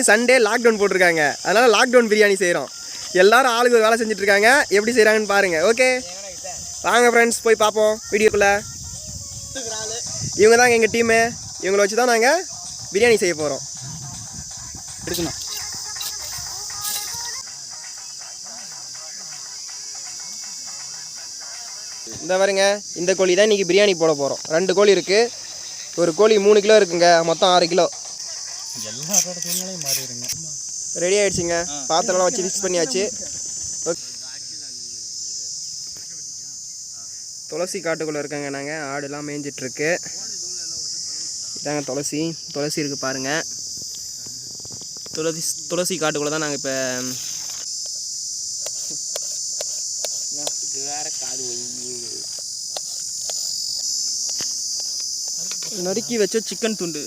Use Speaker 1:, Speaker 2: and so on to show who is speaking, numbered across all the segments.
Speaker 1: Sunday lockdown போட்டிருக்காங்க, அதனால் lockdown biryani செய்கிறோம். எல்லோரும் ஆளுக்கு ஒரு வேலை செஞ்சுட்ருக்காங்க. எப்படி செய்கிறாங்கன்னு பாருங்கள். ஓகே வாங்க ஃப்ரெண்ட்ஸ் போய் பார்ப்போம் வீடியோக்குள்ளே. இவங்க தாங்க எங்கள் டீமு. இவங்களை வச்சு தான் நாங்கள் பிரியாணி செய்ய போகிறோம்.
Speaker 2: எடுக்கணும்.
Speaker 1: இந்த பாருங்க, இந்த கோழி தான் இன்றைக்கி பிரியாணி போட போகிறோம். 2 கோழி இருக்குது. ஒரு கோழி 3 கிலோ இருக்குங்க, மொத்தம் 6 கிலோ.
Speaker 2: எல்லாரோட சூழ்நிலையும் மாறிடுங்க.
Speaker 1: ரெடி ஆகிடுச்சிங்க. பாத்திரம்லாம் வச்சு ஃபிக்ஸ் பண்ணியாச்சு. துளசி காட்டுக்குள்ளே இருக்கங்க. நாங்கள் ஆடுலாம் மேய்ஞ்சிட்ருக்கு. இதாங்க துளசி இருக்குது பாருங்கள். துளசி காட்டுக்குள்ளே தான் நாங்கள் இப்போ நறுக்கி வச்ச சிக்கன் துண்டு.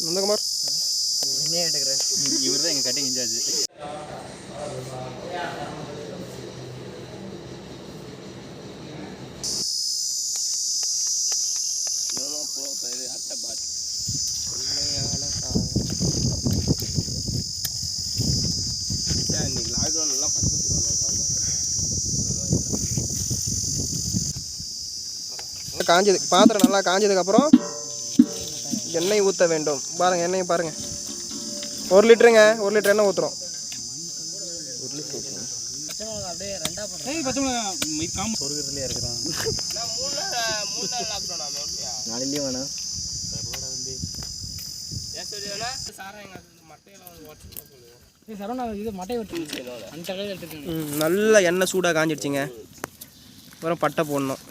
Speaker 1: நந்தகுமார் என்ன எடுக்கிறேன்.
Speaker 2: இவர் தான் எங்கள் கட்டிங் இன்சார்ஜ்.
Speaker 1: காஞ்சது பாத்திரம் நல்லா காஞ்சதுக்கப்புறம் எண்ணெய் ஊற்ற வேண்டும். பாருங்கள், எண்ணெய் பாருங்கள். 1 லிட்டருங்க. 1 லிட்டர் எண்ணெய் ஊற்றுறோம். 1 லிட்டர் ஊற்றுறோம்.
Speaker 2: சொருகிறதுலேயே இருக்கிறான்.
Speaker 1: 4 வேணாம். நல்ல எண்ணெய் சூடாக காஞ்சிடுச்சிங்க. அப்புறம் பட்டை போடணும்.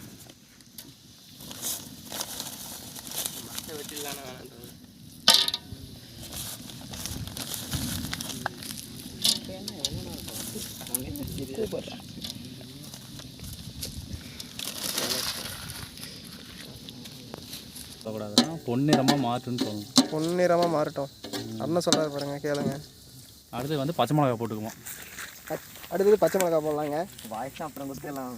Speaker 2: பொன்னிறமாக மாற்றுன்னு சொல்லணும்.
Speaker 1: பொன்னிறமாக மாறட்டும். அண்ணன் சொல்கிறாரு பாருங்க, கேளுங்க.
Speaker 2: அடுத்து வந்து பச்சை மிளகா போட்டுக்குவோம்.
Speaker 1: அடுத்தது பச்சை மிளகா போடலாங்க.
Speaker 3: வாய்ஸ் அப்புறம் கொடுத்துலாம்.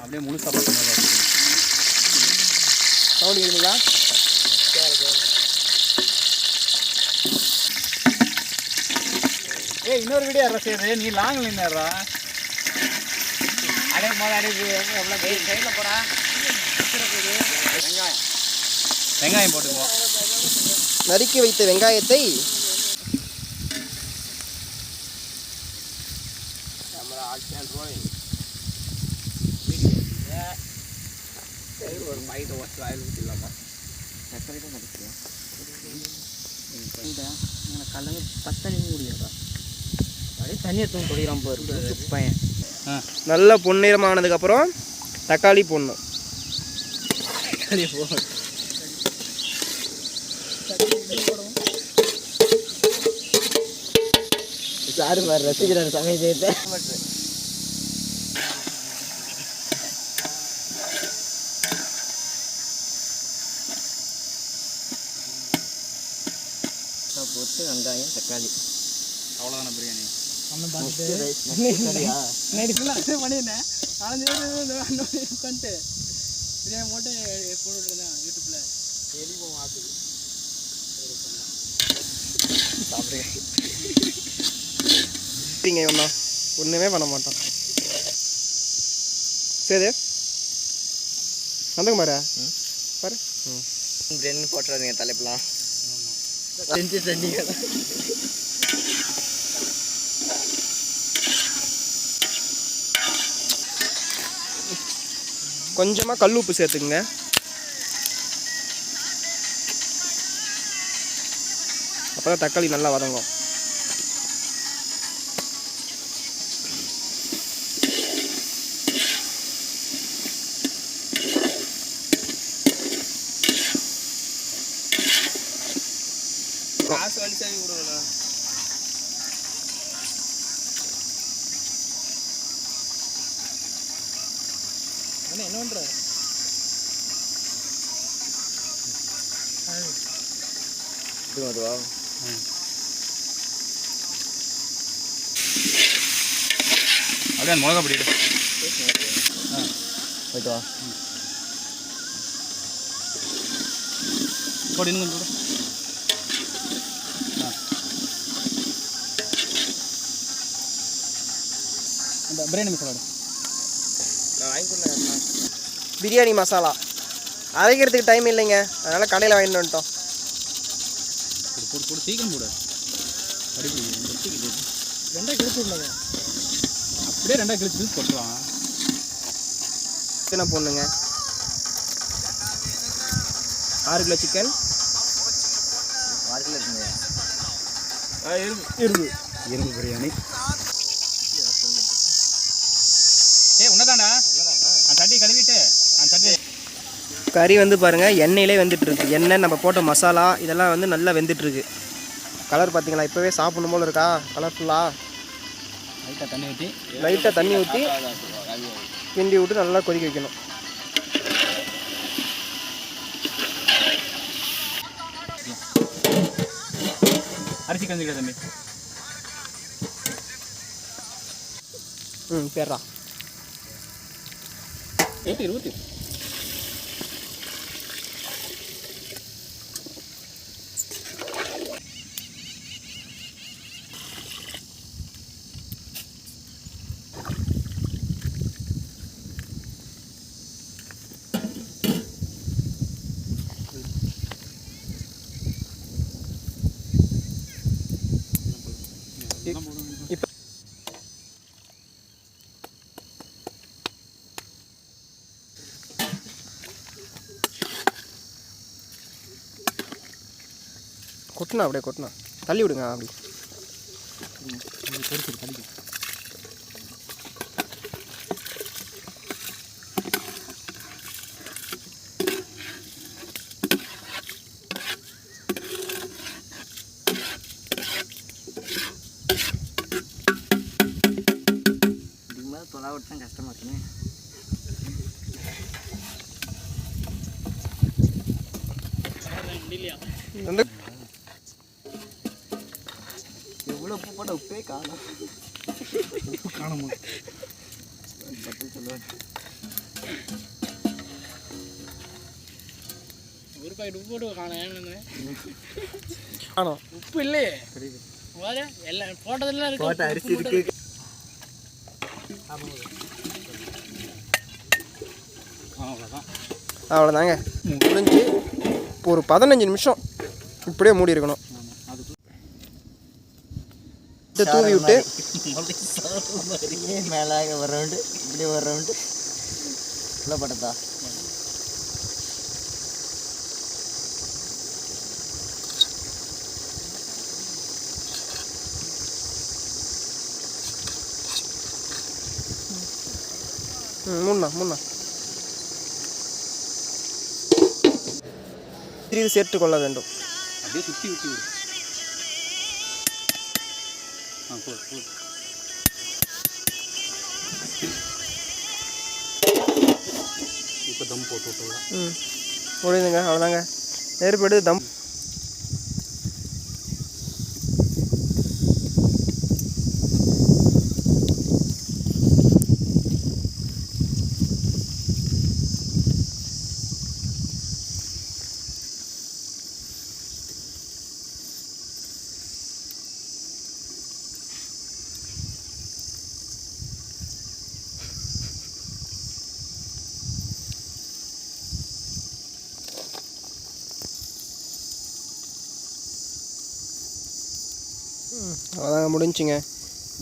Speaker 2: அப்படியே முழுசாக பச்சை மிளகா போட்டுக்கணும்.
Speaker 1: சவுண்ட் இருக்குங்களா?
Speaker 2: இன்னொரு வீடியோ யாரா செய்யுது? நீ லாங் நின்னுறா.
Speaker 3: அடே போட எவ்வளோ சைடில் போடா.
Speaker 2: வெங்காயம் போட்டுக்குவோம்.
Speaker 1: நறுக்கி வைத்த வெங்காயத்தை
Speaker 3: கலந்து 10 நிமிஷம் முடியாதா? அப்படியே தண்ணி எடுத்து குடிக்கிறான் பாரு பையன்.
Speaker 1: நல்லா பொன்னிறமானதுக்கப்புறம் தக்காளி போடணும்.
Speaker 3: சாரு மாதிரி ரசிக்கிறார் சமயத்தை. போட்டு வெங்காயம் தக்காளி
Speaker 2: அவ்வளோதான பிரியாணி.
Speaker 3: பண்ணியிருந்தேன். 4 உட்காந்துட்டு பிரியாணி மட்டும் போட்டுருந்தேன் யூடியூப்ல. எலிவும் ஆகுது
Speaker 1: சாப்பிடுங்க. ஒன்றுமே பண்ண மாட்டோம். சரி நந்தகுமாரா பாரு.
Speaker 3: பிரியாணி போட்டுறாதீங்க தலைப்பெல்லாம். செஞ்சு செஞ்சீங்க.
Speaker 1: கொஞ்சமாக கல் உப்பு சேர்த்துக்குங்க. அப்போ தான் தக்காளி நல்லா வதங்கும். காசு வலிச்சாவி விடுவேண்ணா.
Speaker 3: அண்ணா என்ன பண்ணுற?
Speaker 1: இதுவா
Speaker 2: அப்படியே மிளகா பிடிக்கிட்டு
Speaker 3: போயிட்டு வா.
Speaker 2: போடு இன்னும் போடு. அந்த பிரியாணி மசாலா
Speaker 1: நான் வாங்கி கொடுத்தேன். பிரியாணி மசாலா அரைக்கிறதுக்கு டைம் இல்லைங்க, அதனால் கடையில் வாங்கிட்டு வந்துட்டோம்.
Speaker 2: போடு போடு சீக்கிரம் போடு. அடிப்படி
Speaker 3: ரெண்டா கிழிச்சு விடலாங்க.
Speaker 2: அப்படியே ரெண்டாக கிழிச்சு போட்டுருவான்.
Speaker 1: சிக்கனை போடணுங்க. 6 கிலோ சிக்கன்.
Speaker 3: 6 கிலோ இருக்குங்க.
Speaker 2: எறும்பு பிரியாணி. உன்னதாண்டா அந்த சட்டி கழுவிட்டு அந்த சட்டி.
Speaker 1: கறி வந்து பாருங்கள் எண்ணெயிலே வெந்துட்டுருக்கு. எண்ணெய் நம்ம போட்ட மசாலா இதெல்லாம் வந்து நல்லா வெந்துட்டுருக்கு. கலர் பார்த்தீங்களா, இப்போவே சாப்பிடணும் போல் இருக்கா கலர்ஃபுல்லாக. லைட்டாக தண்ணி ஊற்றி கிண்டி விட்டு நல்லா கொதிக்க வைக்கணும்.
Speaker 2: அரிசி கஞ்சிக்கா தம்பி.
Speaker 1: பேர்றா
Speaker 2: ஊற்றி
Speaker 1: இப்போ கொட்டினா அப்படியே கொட்டினா தள்ளி விடுங்க அப்படி.
Speaker 3: இதுக்கு மேலே தொலாவிட்டு தான் கஷ்டமாக இருக்குன்னு.
Speaker 1: வந்து
Speaker 3: எவ்வளோ உப்பு போட்ட உப்பே காணும்.
Speaker 2: காணுமா
Speaker 3: பட்டு சொல்லுவேன்.
Speaker 4: ஒரு பாக்கெட் உப்பு போட்டு காணும்.
Speaker 1: காணும்
Speaker 4: உப்பு இல்லையே எல்லாம் போட்டதுலாம் இருக்கு.
Speaker 3: போட்ட அரிசி இருக்கு.
Speaker 2: அவ்வளோதான்.
Speaker 1: அவ்வளோதாங்க முடிஞ்சு. இப்போ ஒரு 15 நிமிஷம் இப்படியே மூடி இருக்கணும். இதை தூவி விட்டு
Speaker 3: மேலாக ஒரு ரவுண்டு இப்படி ஒரு ரவுண்டு உள்ள பட்டதா.
Speaker 1: மூணா சிறிது சேர்த்து கொள்ள வேண்டும்.
Speaker 2: அப்படியே சுற்றி விட்டு விடு. போடு போடு. இப்போ தம் போட்டு விட்டுலாம்.
Speaker 1: முடியுதுங்க, அவ்வளோதாங்க. நெருப்பு எடுத்து தம். அவ்வளோதாங்க முடிஞ்சுங்க.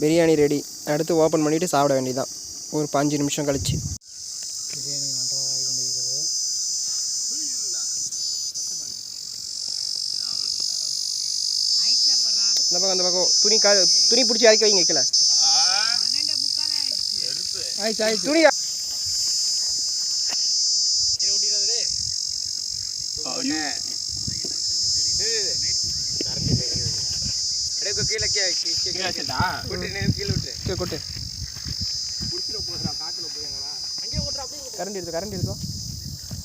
Speaker 1: பிரியாணி ரெடி. அடுத்து ஓப்பன் பண்ணிவிட்டு சாப்பிட வேண்டியதான் ஒரு 5 நிமிஷம் கழிச்சு.
Speaker 4: பிரியாணி நன்றாக ஆகி கொண்டிருக்கிறது.
Speaker 1: அந்த பக்கம் துணி பிடிச்சி இறக்கி வைங்க வைக்கல. துணி கொட்டு. கரண்ட் எடுத்தோம்.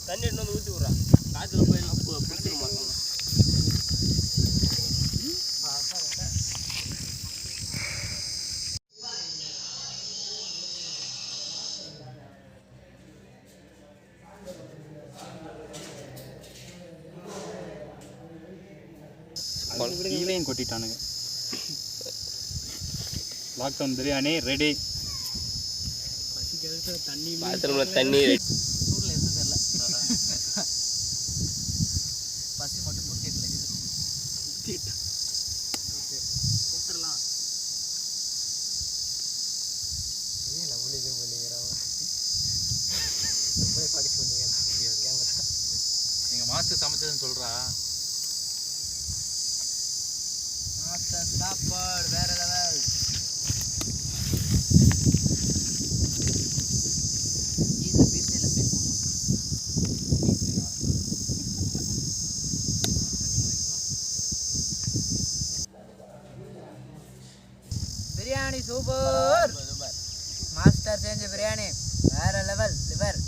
Speaker 4: தண்ணி எடுத்து வந்து ஊற்றி விட்றான். காற்றுல போய் பிடிச்சிருமா.
Speaker 2: கீழேயும் கொட்டிட்டானுங்க. Lockdown biryani ready.
Speaker 4: பாத்ரூம்ல தண்ணி
Speaker 3: சூடில் எதுவும் தெரியல. பசி மட்டும் ஊற்றிடல இது கூப்பிடலாம்.
Speaker 2: எங்கள் மாஸ்டர் சமைச்சதுன்னு சொல்கிறா.
Speaker 3: சாப்பாடு வேற லெவல். பிரியாணி சூப்பர். மாஸ்டர் செஞ்ச பிரியாணி வேற லெவல். Liver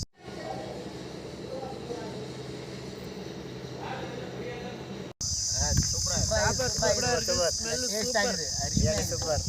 Speaker 3: super.